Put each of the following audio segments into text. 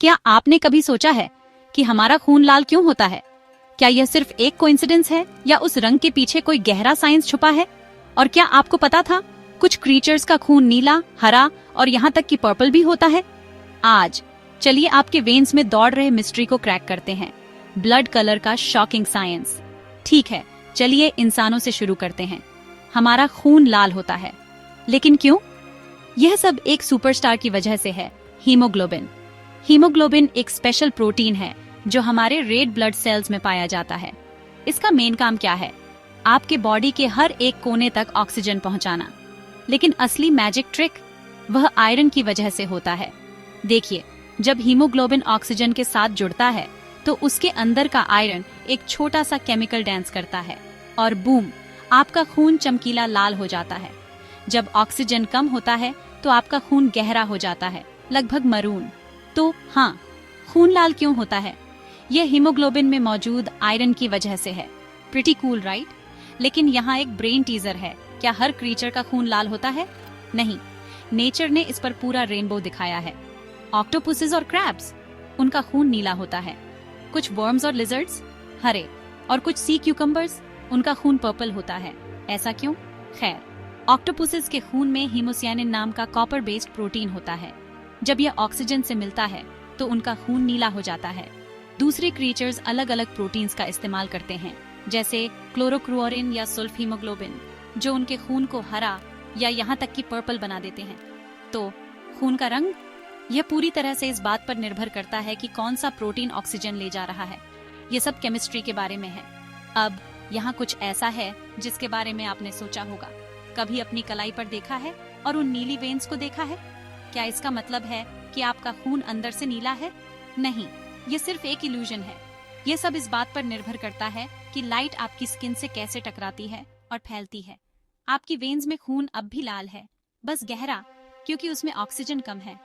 क्या आपने कभी सोचा है कि हमारा खून लाल क्यों होता है? क्या यह सिर्फ एक कोइंसिडेंस है या उस रंग के पीछे कोई गहरा साइंस छुपा है? और क्या आपको पता था कुछ क्रीचर्स का खून नीला, हरा और यहाँ तक कि पर्पल भी होता है? आज चलिए आपके वेन्स में दौड़ रहे मिस्ट्री को क्रैक करते हैं। ब्लड कलर का शॉकिंग साइंस। ठीक है, चलिए इंसानों से शुरू करते हैं। हमारा खून लाल होता है, लेकिन क्यों? यह सब एक सुपरस्टार की वजह से है, हीमोग्लोबिन। हीमोग्लोबिन एक स्पेशल प्रोटीन है जो हमारे रेड ब्लड सेल्स में पाया जाता है। इसका मेन काम क्या है? आपके बॉडी के हर एक कोने तक ऑक्सीजन पहुंचाना। लेकिन असली मैजिक ट्रिक वह आयरन की वजह से होता है। देखिए, जब हीमोग्लोबिन ऑक्सीजन के साथ जुड़ता है तो उसके अंदर का आयरन एक छोटा सा केमिकल डांस करता है और बूम, आपका खून चमकीला लाल हो जाता है। जब ऑक्सीजन कम होता है तो आपका खून गहरा हो जाता है, लगभग मरून। तो हाँ, खून लाल क्यों होता है? यह हीमोग्लोबिन में मौजूद आयरन की वजह से है। Pretty cool, right? लेकिन यहाँ एक ब्रेन टीजर है। क्या हर क्रीचर का खून लाल होता है? नहीं। नेचर ने इस पर पूरा रेनबो दिखाया है। ऑक्टोपसेस और क्रैब्स, उनका खून नीला होता है। कुछ वर्म्स और लिजर्ड्स हरे, और कुछ सी क्यूकम्बर्स, उनका खून पर्पल होता है। ऐसा क्यों? खैर, ऑक्टोपसेस के खून में हीमोसियानिन नाम का कॉपर बेस्ड प्रोटीन होता है। जब यह ऑक्सीजन से मिलता है तो उनका खून नीला हो जाता है। दूसरे क्रीचर्स अलग अलग प्रोटीन्स का इस्तेमाल करते हैं, जैसे क्लोरोक्रुओरिन या सल्फ हीमोग्लोबिन, जो उनके खून को हरा या यहाँ तक कि पर्पल बना देते हैं। तो खून का रंग, यह पूरी तरह से इस बात पर निर्भर करता है कि कौन सा प्रोटीन ऑक्सीजन ले जा रहा है। ये सब केमिस्ट्री के बारे में है। अब यहाँ कुछ ऐसा है जिसके बारे में आपने सोचा होगा। कभी अपनी कलाई पर देखा है और उन नीली वेन्स को देखा है? क्या इसका मतलब है कि आपका खून अंदर से नीला है? नहीं, ये सिर्फ एक इल्यूजन है। ये सब इस बात पर निर्भर करता है कि लाइट आपकी स्किन से कैसे टकराती है और फैलती है। आपकी वेन्स में खून अब भी लाल है, बस गहरा, क्योंकि उसमें ऑक्सीजन कम है।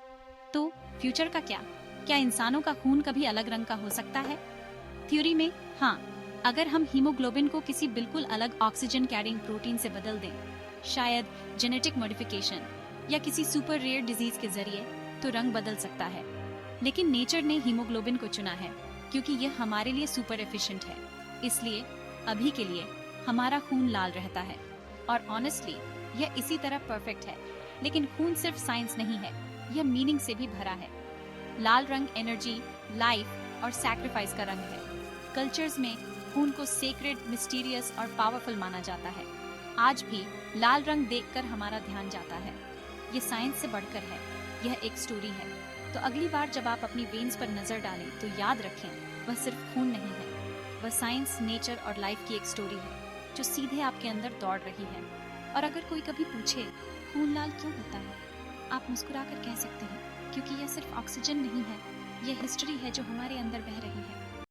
तो फ्यूचर का क्या? क्या इंसानों का खून कभी अलग रंग का हो सकता है? थ्योरी में हाँ, अगर हम हीमोग्लोबिन को किसी बिल्कुल अलग ऑक्सीजन कैरिंग प्रोटीन से बदल दें, शायद जेनेटिक मॉडिफिकेशन या किसी सुपर रेयर डिजीज के जरिए, तो रंग बदल सकता है। लेकिन नेचर ने हीमोग्लोबिन को चुना है क्योंकि यह हमारे लिए सुपर एफिशिएंट है। इसलिए अभी के लिए हमारा खून लाल रहता है। और ऑनेस्टली यह इसी तरह परफेक्ट है। लेकिन खून सिर्फ साइंस नहीं है, यह मीनिंग से भी भरा है। लाल रंग एनर्जी, लाइफ और सैक्रिफाइस का रंग है। कल्चर्स में खून को सेक्रेड, मिस्टीरियस और पावरफुल माना जाता है। आज भी लाल रंग देखकर हमारा ध्यान जाता है। ये साइंस से बढ़कर है, यह एक स्टोरी है। तो अगली बार जब आप अपनी वेन्स पर नजर डालें तो याद रखें, वह सिर्फ खून नहीं है, वह साइंस, नेचर और लाइफ की एक स्टोरी है जो सीधे आपके अंदर दौड़ रही है। और अगर कोई कभी पूछे खून लाल क्यों होता है, आप मुस्कुराकर कह सकते हैं, क्योंकि यह सिर्फ ऑक्सीजन नहीं है, यह हिस्ट्री है जो हमारे अंदर बह रही है।